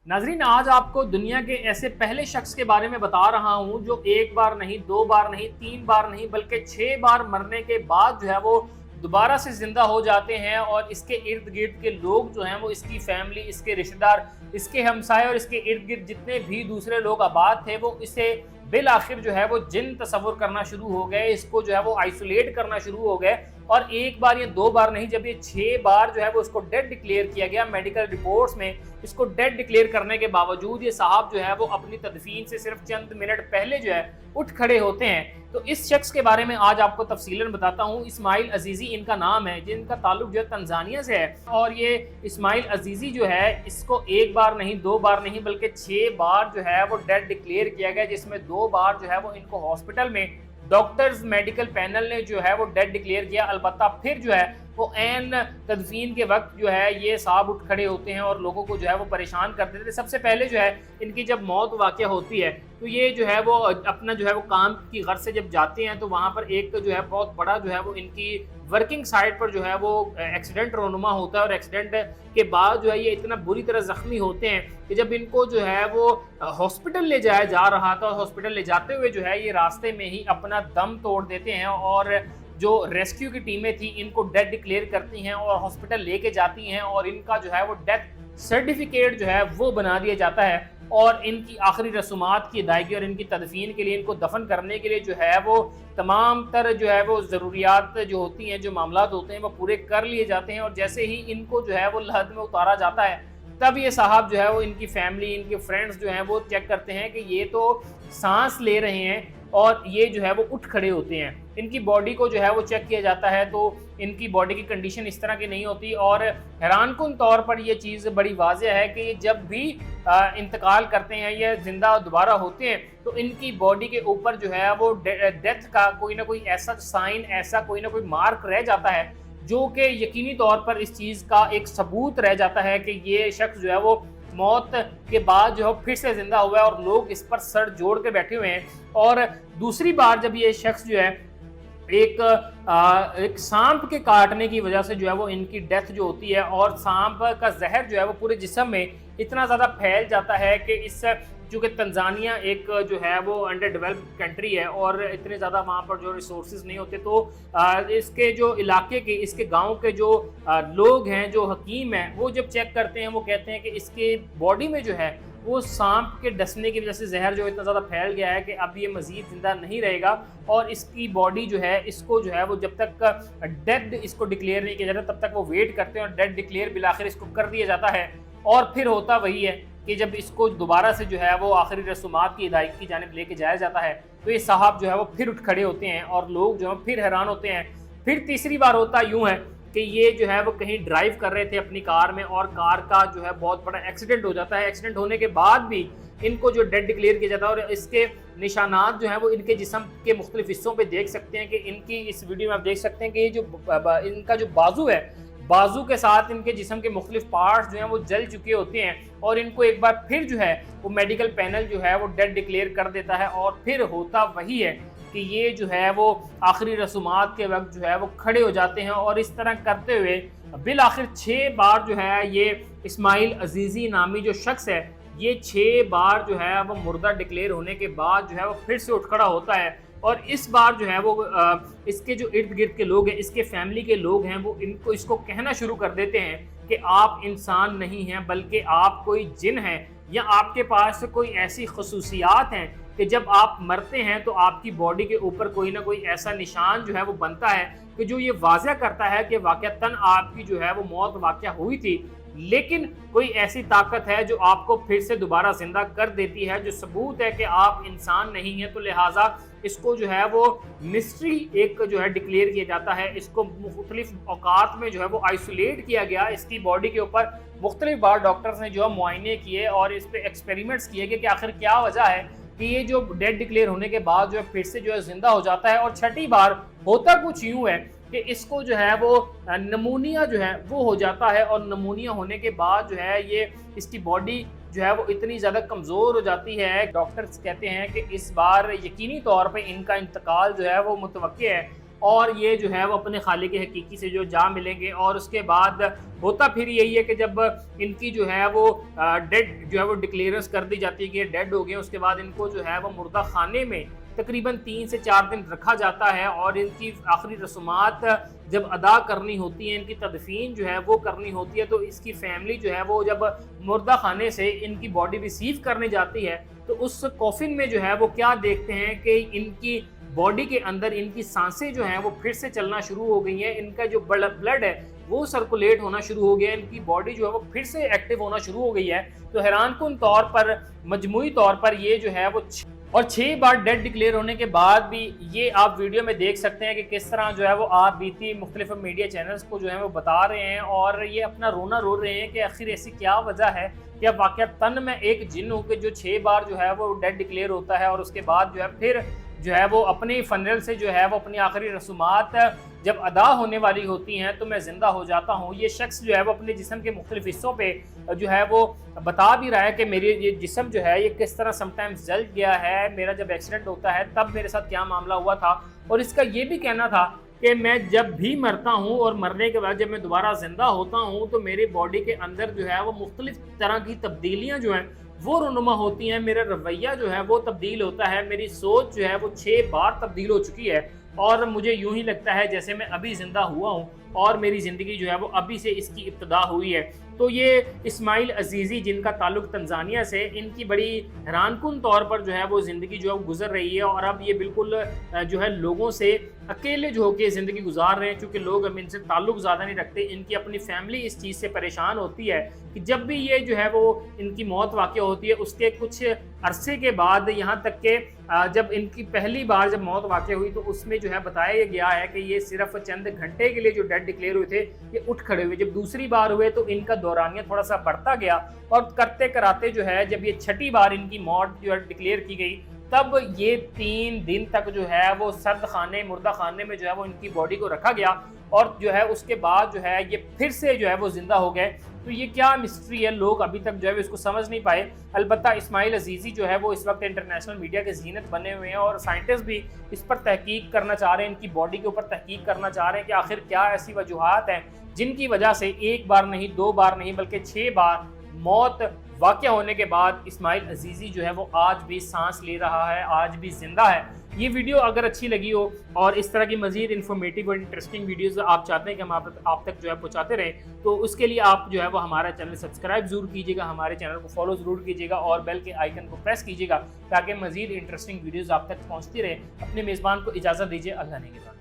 नाजरीन, आज आपको दुनिया के ऐसे पहले शख्स के बारे में बता रहा हूं जो एक बार नहीं, दो बार नहीं, तीन बार नहीं, बल्कि 6 बार मरने के बाद जो है वो दोबारा से जिंदा हो जाते हैं। और इसके इर्द गिर्द के लोग जो हैं वो इसकी फैमिली, इसके रिश्तेदार, इसके हमसाए और इसके इर्द गिर्द जितने भी दूसरे लोग आबाद थे वो इसे बिल आखिर जो है वो जिन तस्वुर करना शुरू हो गए, इसको जो है वो आइसोलेट करना शुरू हो गए। और एक बार, ये 2 बार नहीं, जब ये 6 बार जो है वो उसको डेड डिक्लेयर किया गया मेडिकल रिपोर्ट्स में, इसको डेड डिक्लेयर करने के बावजूद ये साहब जो है वो अपनी तदफीन से सिर्फ चंद मिनट पहले जो है उठ खड़े होते हैं। तो इस शख्स के बारे में आज आपको तफसीलन बताता हूँ। इस्माइल अजीज़ी इनका नाम है, जिनका ताल्लुक जो है तंजानिया से है। और ये इस्माइल अजीज़ी जो है, इसको एक बार नहीं, 2 बार नहीं, बल्कि 6 बार जो है वो डेड डिक्लेयर किया गया, जिसमें 2 बार जो है वो इनको हॉस्पिटल में डॉक्टर्स मेडिकल पैनल ने जो है वो डेड डिक्लेयर किया। अलबत्ता फिर जो है वो एन तदफीन के वक्त जो है ये साहब उठ खड़े होते हैं और लोगों को जो है वो परेशान कर देते थे। सबसे पहले जो है इनकी जब मौत वाक़या होती है तो ये जो है वो अपना जो है वो काम की गर्ज से जब जाते हैं तो वहाँ पर एक जो है बहुत बड़ा जो है वो इनकी वर्किंग साइट पर जो है वो एक्सीडेंट रोनुमा होता है। और एक्सीडेंट के बाद जो है ये इतना बुरी तरह ज़ख्मी होते हैं कि जब इनको जो है वो हॉस्पिटल ले जाया जा रहा था, हॉस्पिटल ले जाते हुए जो है ये रास्ते में ही अपना दम तोड़ देते हैं। और जो रेस्क्यू की टीमें थी इनको डेड डिक्लेयर करती हैं और हॉस्पिटल लेके जाती हैं और इनका जो है वो डेथ सर्टिफिकेट जो है वो बना दिया जाता है। और इनकी आखिरी रसूमात की अदायगी और इनकी तदफीन के लिए, इनको दफन करने के लिए जो है वो तमाम तर जो है वो ज़रूरियात जो होती हैं, जो मामलात होते हैं वो पूरे कर लिए जाते हैं। और जैसे ही इनको जो है वो लहद में उतारा जाता है तब ये साहब जो है वो इनकी फैमिली, इनके फ्रेंड्स जो हैं वो चेक करते हैं कि ये तो सांस ले रहे हैं और ये जो है वो उठ खड़े होते हैं। इनकी बॉडी को जो है वो चेक किया जाता है तो इनकी बॉडी की कंडीशन इस तरह की नहीं होती। और हैरानकुन तौर पर ये चीज़ बड़ी वाज़ेह है कि ये जब भी इंतकाल करते हैं या जिंदा दोबारा होते हैं तो इनकी बॉडी के ऊपर जो है वो डेथ का कोई ना कोई ऐसा साइन, ऐसा कोई ना कोई मार्क रह जाता है जो कि यकीनी तौर पर इस चीज़ का एक सबूत रह जाता है कि ये शख्स जो है वो मौत के बाद जो है फिर से जिंदा हुआ है। और लोग इस पर सर जोड़ के बैठे हुए हैं। और दूसरी बार जब ये शख्स जो है एक सांप के काटने की वजह से जो है वो इनकी डेथ जो होती है, और सांप का जहर जो है वो पूरे जिस्म में इतना ज़्यादा फैल जाता है कि इस चूँकि तंजानिया एक जो है वो अंडर डेवलप्ड कंट्री है और इतने ज़्यादा वहाँ पर जो रिसोर्सेज नहीं होते, तो इसके जो इलाके के, इसके गांव के जो लोग हैं, जो हकीम हैं, वो जब चेक करते हैं वो कहते हैं कि इसके बॉडी में जो है वो सांप के डसने की वजह से जहर जो इतना ज़्यादा फैल गया है कि अब ये मज़ीद ज़िंदा नहीं रहेगा। और इसकी बॉडी जो है, इसको जो है वो जब तक डेड इसको डिक्लेयर नहीं किया जाता तब तक वो वेट करते हैं और डेड डिक्लेयर बिलाखिर इसको कर दिया जाता है। और फिर होता वही है कि जब इसको दोबारा से जो है वो आखिरी रसूमात की अदायगी की जानिब लेके जाया जाता है तो ये साहब जो है वो फिर उठ खड़े होते हैं और लोग जो है फिर हैरान होते हैं। फिर तीसरी बार होता यूँ है कि ये जो है वो कहीं ड्राइव कर रहे थे अपनी कार में और कार का जो है बहुत बड़ा एक्सीडेंट हो जाता है। एक्सीडेंट होने के बाद भी इनको जो डेड डिक्लेयर किया जाता है और इसके निशानात जो हैं वो इनके जिस्म के मुख्तलिफ हिस्सों पे देख सकते हैं कि इनकी इस वीडियो में आप देख सकते हैं कि ये जो इनका जो बाजू है, बाजू के साथ इनके जिस्म के मुख्तलिफ पार्ट्स जो हैं वो जल चुके होते हैं। और इनको एक बार फिर जो है वो मेडिकल पैनल जो है वो डेड डिक्लेयर कर देता है। और फिर होता वही है कि ये जो है वो आखिरी रसूमात के वक्त जो है वो खड़े हो जाते हैं। और इस तरह करते हुए बिल आखिर 6 बार जो है ये इस्माइल अजीज़ी नामी जो शख्स है, ये 6 बार जो है वो मुर्दा डिक्लेयर होने के बाद जो है वो फिर से उठ खड़ा होता है। और इस बार जो है वो इसके जो इर्द गिर्द के लोग हैं, इसके फैमिली के लोग हैं, वो इसको कहना शुरू कर देते हैं कि आप इंसान नहीं हैं बल्कि आप कोई जिन हैं, या आपके पास कोई ऐसी खसूसियात हैं कि जब आप मरते हैं तो आपकी बॉडी के ऊपर कोई ना कोई ऐसा निशान जो है वो बनता है कि जो ये वाज़ह करता है कि वाक़अतन आपकी जो है वो मौत वाक़या हुई थी, लेकिन कोई ऐसी ताकत है जो आपको फिर से दोबारा जिंदा कर देती है, जो सबूत है कि आप इंसान नहीं हैं। तो लिहाजा इसको जो है वो मिस्ट्री एक जो है डिक्लेयर किया जाता है। इसको मुख्तलिफ औकात में जो है वो आइसोलेट किया गया। इसकी बॉडी के ऊपर मुख्तलिफ बार डॉक्टर्स ने जो है मुआयने किए और इस पर एक्सपेरिमेंट्स किए कि आखिर क्या वजह है कि ये जो डेड डिक्लेयर होने के बाद जो है फिर से जो है जिंदा हो जाता है। और छठी बार होता कुछ यूँ है कि इसको जो है वो नमूनिया जो है वो हो जाता है। और नमूनिया होने के बाद जो है ये इसकी बॉडी जो है वो इतनी ज़्यादा कमज़ोर हो जाती है, डॉक्टर्स कहते हैं कि इस बार यकीनी तौर पे इनका इंतकाल जो है वो मुतवक्किल है। और ये जो है वो अपने खालिक हकीकी से जो जा मिलेंगे। और उसके बाद होता फिर यही है कि जब इनकी जो है वो डेड जो है वो डिक्लेयरेंस कर दी जाती है कि ये डेड हो गए, उसके बाद इनको जो है वो मुर्दा खाने में तकरीबन 3 से 4 दिन रखा जाता है और इनकी आखिरी रसूमात जब अदा करनी होती है, इनकी तदफीन जो है वो करनी होती है। तो इसकी फैमिली जो है वो जब मुर्दा खाने से इनकी बॉडी रिसीव करने जाती है तो उस कॉफिन में जो है वो क्या देखते हैं कि इनकी बॉडी के अंदर इनकी सांसें जो हैं वो फिर से चलना शुरू हो गई हैं, इनका जो ब्लड है वो सर्कुलेट होना शुरू हो गया है, इनकी बॉडी जो है वो फिर से एक्टिव होना शुरू हो गई है। तो हैरानकुन तौर पर मजमूई तौर पर ये जो है वो 6 बार डेड डिक्लेयर होने के बाद भी ये आप वीडियो में देख सकते हैं कि किस तरह जो है वो आप बीती मुख्तलिफ मीडिया चैनल्स को जो है वो बता रहे हैं और ये अपना रोना रो रहे हैं कि आखिर ऐसी क्या वजह है, क्या वाकई तन में एक जिन हो के जो 6 बार जो है वो डेड डिक्लेयर होता है और उसके बाद जो है फिर जो है वो अपनी फनरल से जो है वो अपनी आखिरी रसूमात जब अदा होने वाली होती हैं तो मैं ज़िंदा हो जाता हूँ। ये शख्स जो है वो अपने जिस्म के मुख्तलिफ हिस्सों पे जो है वो बता भी रहा है कि मेरी ये जिस्म जो है ये किस तरह समटाइम्स जल गया है, मेरा जब एक्सीडेंट होता है तब मेरे साथ क्या मामला हुआ था। और इसका ये भी कहना था कि मैं जब भी मरता हूँ और मरने के बाद जब मैं दोबारा ज़िंदा होता हूँ तो मेरी बॉडी के अंदर जो है वो मुख्तलिफ तरह की तब्दीलियाँ जो हैं वो रुनुमा होती हैं, मेरा रवैया जो है वो तब्दील होता है, मेरी सोच जो है वो 6 बार तब्दील हो चुकी है और मुझे यूं ही लगता है जैसे मैं अभी ज़िंदा हुआ हूं और मेरी ज़िंदगी जो है वो अभी से इसकी इब्तिदा हुई है। तो ये इस्माइल अजीज़ी जिनका ताल्लुक तंजानिया से, इनकी बड़ी हैरानकुन तौर पर जो है वो ज़िंदगी जो है गुजर रही है और अब ये बिल्कुल जो है लोगों से अकेले जो होकर ज़िंदगी गुजार रहे हैं, क्योंकि लोग अब इनसे ताल्लुक ज़्यादा नहीं रखते। इनकी अपनी फैमिली इस चीज़ से परेशान होती है कि जब भी ये जो है वो इनकी मौत वाक़या होती है उसके कुछ अरसे के बाद, यहाँ तक कि जब इनकी पहली बार जब मौत वाक़या हुई तो उसमें जो है बताया गया है कि ये सिर्फ चंद घंटे के लिए जो डेड डिक्लेयर हुए थे ये उठ खड़े हुए। जब दूसरी बार हुए तो इनका दौरानिया थोड़ा सा बढ़ता गया और करते कराते जो है जब ये 6ठी बार इनकी मौत जो है डिक्लेयर की गई तब ये 3 दिन तक जो है वो सर्द खाने मुर्दा खाने में जो है वो इनकी बॉडी को रखा गया और जो है उसके बाद जो है ये फिर से जो है वो जिंदा हो गए। तो ये क्या मिस्ट्री है, लोग अभी तक जो है इसको समझ नहीं पाए। अलबत्ता इस्माइल अजीज़ी जो है वो इस वक्त इंटरनेशनल मीडिया के जीनत बने हुए हैं और साइंटिस्ट भी इस पर तहकीक करना चाह रहे हैं, इनकी बॉडी के ऊपर तहकीक करना चाह रहे हैं कि आखिर क्या ऐसी वजूहात हैं जिनकी वजह से 1 बार नहीं 2 बार नहीं बल्कि 6 बार मौत वाक़या होने के बाद इस्माइल अजीज़ी जो है वो आज भी सांस ले रहा है, आज भी ज़िंदा है। ये वीडियो अगर अच्छी लगी हो और इस तरह की मज़ीद इन्फॉर्मेटिव और इंटरेस्टिंग वीडियोज़ आप चाहते हैं कि हम आप तक जो है पहुँचाते रहें तो उसके लिए आप जो है वो हमारा चैनल सब्सक्राइब ज़रूर कीजिएगा, हमारे चैनल को फॉलो ज़रूर कीजिएगा और बेल के आइकन को प्रेस कीजिएगा ताकि मज़ीद इंटरेस्टिंग वीडियोज़ आप तक पहुँचती रहे। अपने मेज़बान को इजाज़त दीजिए, अल्लाह ने के बाद।